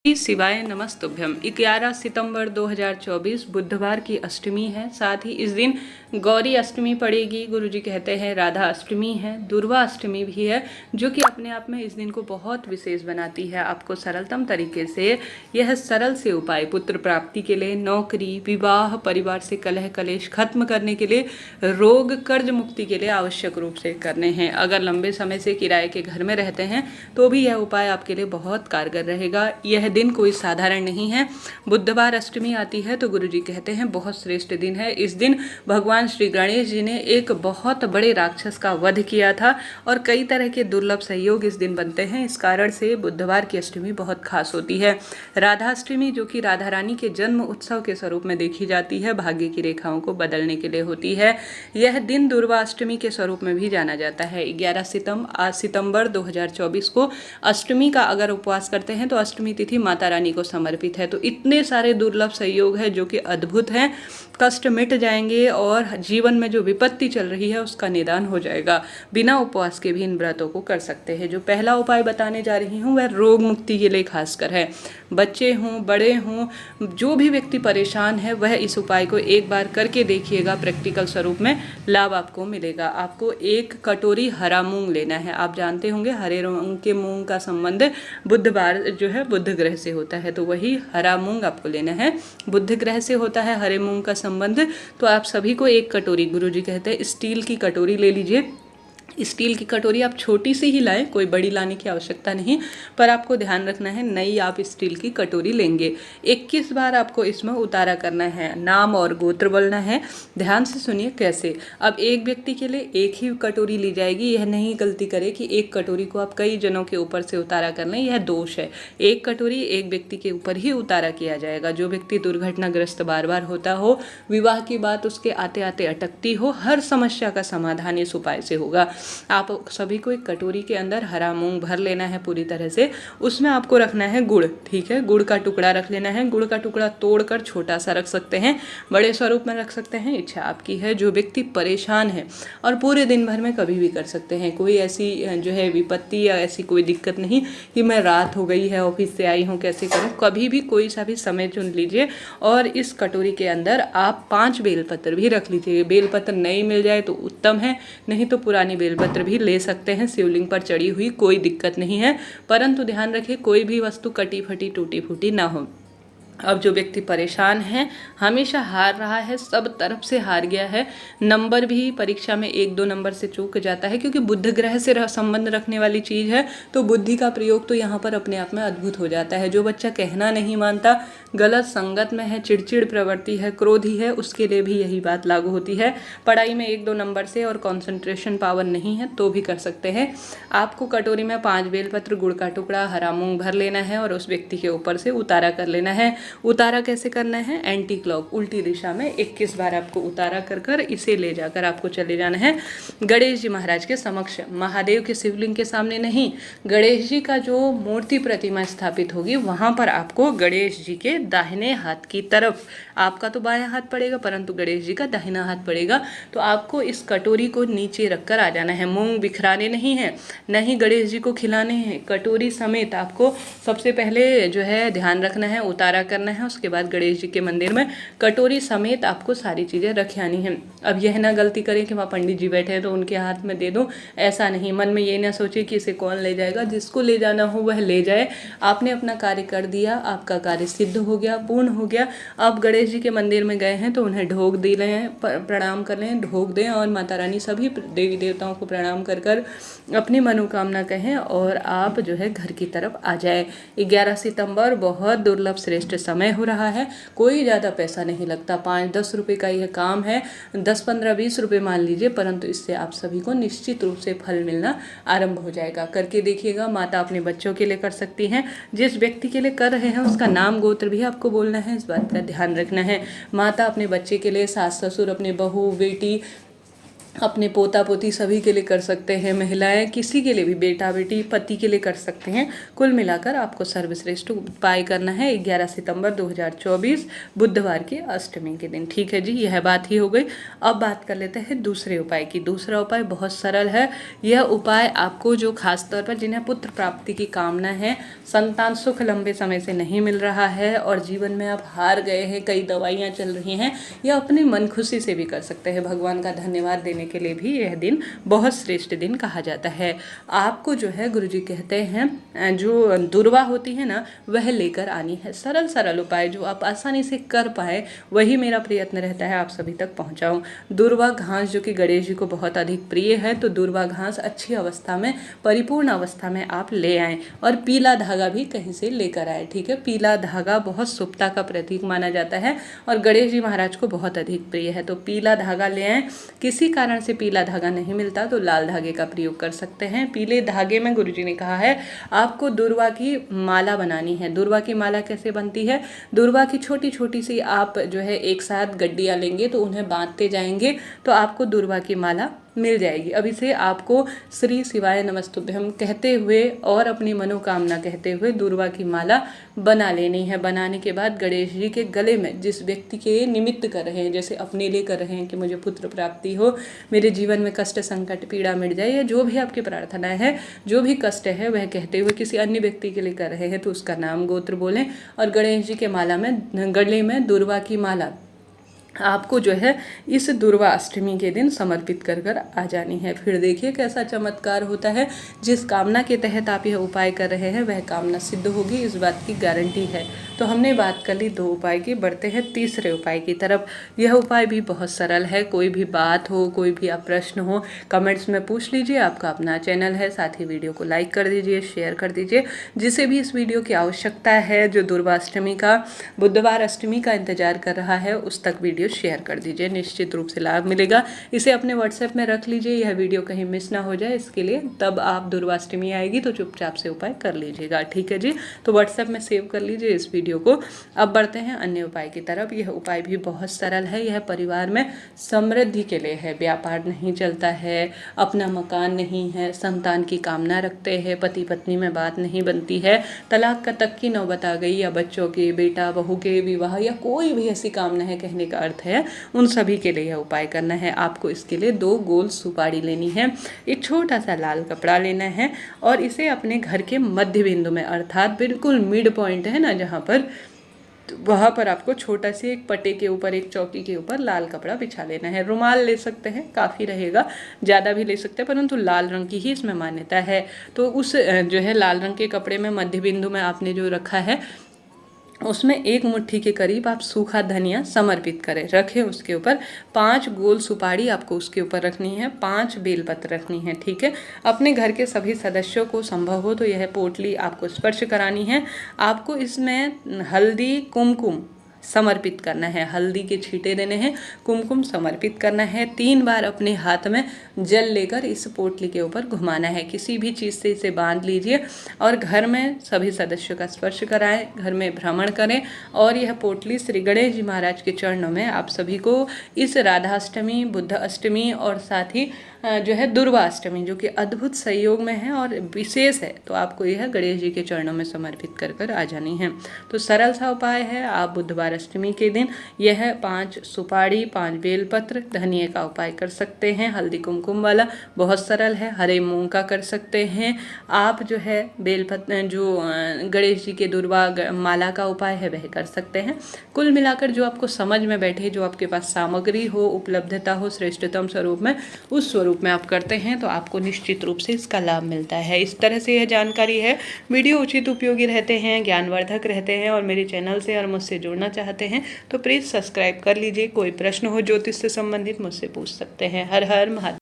शिवाय नमस्तुभ्यम। 11 सितंबर 2024 बुधवार की अष्टमी है। साथ ही इस दिन गौरी अष्टमी पड़ेगी। गुरुजी कहते हैं राधा अष्टमी है, दुर्वा अष्टमी भी है, जो कि अपने आप में इस दिन को बहुत विशेष बनाती है। आपको सरलतम तरीके से यह सरल से उपाय पुत्र प्राप्ति के लिए, नौकरी, विवाह, परिवार से कलह कलेश खत्म करने के लिए, रोग कर्ज मुक्ति के लिए आवश्यक रूप से करने हैं। अगर लंबे समय से किराए के घर में रहते हैं तो भी यह उपाय आपके लिए बहुत कारगर रहेगा। यह दिन कोई साधारण नहीं है। बुधवार अष्टमी आती है तो गुरुजी कहते हैं बहुत श्रेष्ठ दिन है। इस दिन भगवान श्री गणेश जी ने एक बहुत बड़े राक्षस का वध किया था और कई तरह के दुर्लभ सहयोग इस दिन बनते हैं। इस कारण से बुधवार की अष्टमी बहुत खास होती है। राधा अष्टमी, जो कि राधा रानी के जन्म उत्सव के स्वरूप में देखी जाती है, भाग्य की रेखाओं को बदलने के लिए होती है। यह दिन दुर्वा अष्टमी के स्वरूप में भी जाना जाता है। 11 सितंबर 2024 को अष्टमी का अगर उपवास करते हैं तो अष्टमी तिथि माता रानी को समर्पित है। तो इतने सारे दुर्लभ संयोग है जो कि अद्भुत हैं। कष्ट मिट जाएंगे और जीवन में जो विपत्ति चल रही है उसका निदान हो जाएगा। बिना उपवास के भी इन व्रतों को कर सकते हैं। जो पहला उपाय बताने जा रही हूँ वह रोग मुक्ति के लिए खासकर है। बच्चे हों, बड़े हों, जो भी व्यक्ति परेशान है वह इस उपाय को एक बार करके देखिएगा। प्रैक्टिकल स्वरूप में लाभ आपको मिलेगा। आपको 1 कटोरी हरा मूंग लेना है। आप जानते होंगे हरे रंग के मूंग का संबंध बुधवार जो है बुध ग्रह से होता है, तो वही हरा मूंग आपको लेना है। बुध ग्रह से होता है हरे मूंग का संबंध। तो आप सभी को 1 कटोरी, गुरुजी कहते हैं स्टील की कटोरी ले लीजिए। स्टील की कटोरी आप छोटी सी ही लाएं, कोई बड़ी लाने की आवश्यकता नहीं, पर आपको ध्यान रखना है नई आप स्टील की कटोरी लेंगे। 21 बार आपको इसमें उतारा करना है, नाम और गोत्र बोलना है। ध्यान से सुनिए कैसे। अब एक व्यक्ति के लिए 1 ही कटोरी ली जाएगी। यह नहीं गलती करे कि 1 कटोरी को आप कई जनों के ऊपर से उतारा कर लें, यह दोष है। 1 कटोरी 1 व्यक्ति के ऊपर ही उतारा किया जाएगा। जो व्यक्ति दुर्घटनाग्रस्त बार बार होता हो, विवाह की बात उसके आते आते अटकती हो, हर समस्या का समाधान इस उपाय से होगा। आप सभी को 1 कटोरी के अंदर हरा मूंग भर लेना है पूरी तरह से। उसमें आपको रखना है गुड़, ठीक है। गुड़ का टुकड़ा रख लेना है। गुड़ का टुकड़ा तोड़कर छोटा सा रख सकते हैं, बड़े स्वरूप में रख सकते हैं, इच्छा आपकी है। जो व्यक्ति परेशान है और पूरे दिन भर में कभी भी कर सकते हैं, कोई ऐसी जो है विपत्ति या ऐसी कोई दिक्कत नहीं कि मैं रात हो गई है, ऑफिस से आई हूँ, कैसे करूँ, कभी भी कोई सा भी समय चुन लीजिए और इस कटोरी के अंदर आप 5 बेलपत्र भी रख लीजिए। बेलपत्र नई मिल जाए तो उत्तम है, नहीं तो पुरानी बेलपत्र भी ले सकते हैं। शिवलिंग पर चढ़ी हुई कोई दिक्कत नहीं है, परंतु ध्यान रखें कोई भी वस्तु कटी फटी टूटी फूटी ना हो। अब जो व्यक्ति परेशान है, हमेशा हार रहा है, सब तरफ से हार गया है, नंबर भी परीक्षा में 1-2 नंबर से चूक जाता है, क्योंकि बुध ग्रह से संबंध रखने वाली चीज़ है, तो बुद्धि का प्रयोग तो यहाँ पर अपने आप में अद्भुत हो जाता है। जो बच्चा कहना नहीं मानता, गलत संगत में है, चिड़चिड़ प्रवृत्ति है, क्रोधी है, उसके लिए भी यही बात लागू होती है। पढ़ाई में 1-2 नंबर से और कॉन्सेंट्रेशन पावर नहीं है तो भी कर सकते हैं। आपको कटोरी में 5 बेलपत्र, गुड़ का टुकड़ा, हरा मूंग भर लेना है और उस व्यक्ति के ऊपर से उतारा कर लेना है। उतारा कैसे करना है? एंटी क्लॉक, उल्टी दिशा में 21 बार आपको उतारा कर कर इसे ले जाकर आपको चले जाना है गणेश जी महाराज के समक्ष। महादेव के शिवलिंग के सामने नहीं, गणेश जी का जो मूर्ति प्रतिमा स्थापित होगी वहां पर आपको गणेश जी के दाहिने हाथ की तरफ, आपका तो बायां हाथ पड़ेगा परंतु गणेश जी का दाहिना हाथ पड़ेगा, तो आपको इस कटोरी को नीचे रखकर आ जाना है। मूंग बिखराने नहीं है, नहीं गणेश जी को खिलाने हैं। कटोरी समेत आपको सबसे पहले जो है ध्यान रखना है, उतारा करना है, उसके बाद गणेश जी के मंदिर में कटोरी समेत आपको सारी चीज़ें रख आनी हैं। अब यह ना गलती करें कि वहाँ पंडित जी बैठे हैं तो उनके हाथ में दे दूँ, ऐसा नहीं। मन में ये ना सोचे कि इसे कौन ले जाएगा, जिसको ले जाना हो वह ले जाए। आपने अपना कार्य कर दिया, आपका कार्य सिद्ध हो गया, पूर्ण हो गया। आप गणेश जी के मंदिर में गए हैं तो उन्हें ढोक दे लें, प्रणाम कर लें, ढोक दें और माता रानी सभी देवी देवताओं को प्रणाम कर कर अपनी मनोकामना कहें और आप जो है घर की तरफ आ जाए। 11 सितंबर बहुत दुर्लभ श्रेष्ठ समय हो रहा है। कोई ज़्यादा पैसा नहीं लगता, 5-10 रुपये का यह काम है, 10-15-20 रुपये मान लीजिए, परंतु इससे आप सभी को निश्चित रूप से फल मिलना आरंभ हो जाएगा। करके देखिएगा। माता अपने बच्चों के लिए कर सकती हैं, जिस व्यक्ति के लिए कर रहे हैं उसका नाम गोत्र भी आपको बोलना है, इस बात का ध्यान रखना है। माता अपने बच्चे के लिए, सास ससुर अपने बहू बेटी अपने पोता पोती सभी के लिए कर सकते हैं, महिलाएं किसी के लिए भी, बेटा बेटी पति के लिए कर सकते हैं। कुल मिलाकर आपको सर्वश्रेष्ठ उपाय करना है 11 सितंबर 2024 बुधवार की अष्टमी के दिन। ठीक है जी, यह बात ही हो गई। अब बात कर लेते हैं दूसरे उपाय की। दूसरा उपाय बहुत सरल है। यह उपाय आपको जो खास तौर पर जिन्हें पुत्र प्राप्ति की कामना है, संतान सुख लंबे समय से नहीं मिल रहा है और जीवन में आप हार गए हैं, कई दवाइयाँ चल रही हैं, या अपनी मन खुशी से भी कर सकते हैं। भगवान का धन्यवाद देने के लिए भी यह दिन बहुत श्रेष्ठ दिन कहा जाता है। आपको जो है गुरुजी कहते हैं जो दुर्वा होती है ना, वह लेकर आनी है। सरल सरल उपाय जो आप आसानी से कर पाए, वही मेरा प्रयत्न रहता है आप सभी तक पहुंचाऊं। दुर्वा घास जो कि गणेश जी को बहुत अधिक प्रिय है, तो दुर्वा घास अच्छी अवस्था में, परिपूर्ण अवस्था में आप ले आएं और पीला धागा भी कहीं से लेकर आए। ठीक है, पीला धागा बहुत शुभता का प्रतीक माना जाता है और गणेश जी महाराज को बहुत अधिक प्रिय है, तो पीला धागा ले आएं। किसी कारण से पीला धागा नहीं मिलता तो लाल धागे का प्रयोग कर सकते हैं। पीले धागे में गुरुजी ने कहा है आपको दुर्वा की माला बनानी है। दुर्वा की माला कैसे बनती है? दुर्वा की छोटी छोटी सी आप जो है एक साथ गड्डियाँ लेंगे तो उन्हें बांधते जाएंगे तो आपको दुर्वा की माला मिल जाएगी। अब इसे आपको श्री शिवाय नमस्तुभ्यम कहते हुए और अपनी मनोकामना कहते हुए दुर्वा की माला बना लेनी है। बनाने के बाद गणेश जी के गले में, जिस व्यक्ति के निमित्त कर रहे हैं, जैसे अपने लिए कर रहे हैं कि मुझे पुत्र प्राप्ति हो, मेरे जीवन में कष्ट संकट पीड़ा मिट जाए, या जो भी आपकी प्रार्थनाएं है, जो भी कष्ट है, वह कहते हुए किसी अन्य व्यक्ति के लिए कर रहे हैं तो उसका नाम गोत्र बोलें और गणेश जी के माला में, गले में दुर्वा की माला आपको जो है इस दुर्वा अष्टमी के दिन समर्पित कर कर आ जानी है। फिर देखिए कैसा चमत्कार होता है। जिस कामना के तहत आप यह उपाय कर रहे हैं वह कामना सिद्ध होगी, इस बात की गारंटी है। तो हमने बात कर ली 2 उपाय की, बढ़ते हैं तीसरे उपाय की तरफ। यह उपाय भी बहुत सरल है। कोई भी बात हो, कोई भी आप प्रश्न हो, कमेंट्स में पूछ लीजिए। आपका अपना चैनल है, साथ ही वीडियो को लाइक कर दीजिए, शेयर कर दीजिए। जिसे भी इस वीडियो की आवश्यकता है, जो दुर्वा अष्टमी का, बुधवार अष्टमी का इंतजार कर रहा है, उस तक वीडियो शेयर कर दीजिए, निश्चित रूप से लाभ मिलेगा। इसे अपने व्हाट्सएप में रख लीजिए, यह वीडियो कहीं मिस ना हो जाए इसके लिए। तब आप दुर्वाष्टमी आएगी तो चुपचाप से उपाय कर लीजिएगा। ठीक है जी, तो व्हाट्सएप में सेव कर लीजिए इस वीडियो को। अब बढ़ते हैं अन्य उपाय की तरफ। यह उपाय भी बहुत सरल है। यह परिवार में समृद्धि के लिए है। व्यापार नहीं चलता है, अपना मकान नहीं है, संतान की कामना रखते हैं, पति पत्नी में बात नहीं बनती है, तलाक का तक की नौबत आ गई, या बच्चों के, बेटा बहू के विवाह, या कोई भी ऐसी कामना है, कहने का अर्थ है उन सभी के लिए यह उपाय करना है। आपको इसके लिए 2 गोल सुपारी लेनी है, एक छोटा सा लाल कपड़ा लेना है और इसे अपने घर के मध्य बिंदु में, अर्थात बिल्कुल मिड पॉइंट है ना जहाँ पर, वहाँ पर आपको छोटा सी एक पटे के ऊपर, एक चौकी के ऊपर लाल कपड़ा बिछा लेना है। रुमाल ले सकते हैं, काफ़ी रहेगा, ज़्यादा भी ले सकते हैं, परंतु लाल रंग की ही इसमें मान्यता है। तो उस जो है लाल रंग के कपड़े में मध्य बिंदु में आपने जो रखा है, उसमें 1 मुट्ठी के करीब आप सूखा धनिया समर्पित करें, रखें। उसके ऊपर 5 गोल सुपारी आपको उसके ऊपर रखनी है, 5 बेलपत्र रखनी है। ठीक है, अपने घर के सभी सदस्यों को संभव हो तो यह पोटली आपको स्पर्श करानी है। आपको इसमें हल्दी कुमकुम समर्पित करना है, हल्दी के छींटे देने हैं, कुमकुम समर्पित करना है। 3 बार अपने हाथ में जल लेकर इस पोटली के ऊपर घुमाना है। किसी भी चीज़ से इसे बांध लीजिए और घर में सभी सदस्यों का स्पर्श कराएं, घर में भ्रमण करें और यह पोटली श्री गणेश जी महाराज के चरणों में आप सभी को इस राधाष्टमी, बुद्ध अष्टमी और साथ ही जो है दुर्वा अष्टमी, जो कि अद्भुत संयोग में है और विशेष है, तो आपको यह गणेश जी के चरणों में समर्पित कर कर आ जानी है। तो सरल सा उपाय है। आप बुधवार अष्टमी के दिन यह 5 सुपारी, 5 बेलपत्र, धनिये का उपाय कर सकते हैं। हल्दी कुमकुम वाला बहुत सरल है। हरे मूंग का कर सकते हैं आप, जो है बेलपत्र, जो गणेश जी के दुर्वा माला का उपाय है वह कर सकते हैं। कुल मिलाकर जो आपको समझ में बैठे, जो आपके पास सामग्री हो, उपलब्धता हो श्रेष्ठतम स्वरूप में, उस स्वरूप में आप करते हैं तो आपको निश्चित रूप से इसका लाभ मिलता है। इस तरह से यह जानकारी है। वीडियो उचित उपयोगी रहते हैं, ज्ञानवर्धक रहते हैं और मेरे चैनल से और मुझसे जुड़ना चाहते हैं तो प्लीज़ सब्सक्राइब कर लीजिए। कोई प्रश्न हो ज्योतिष से संबंधित मुझसे पूछ सकते हैं। हर हर महादेव।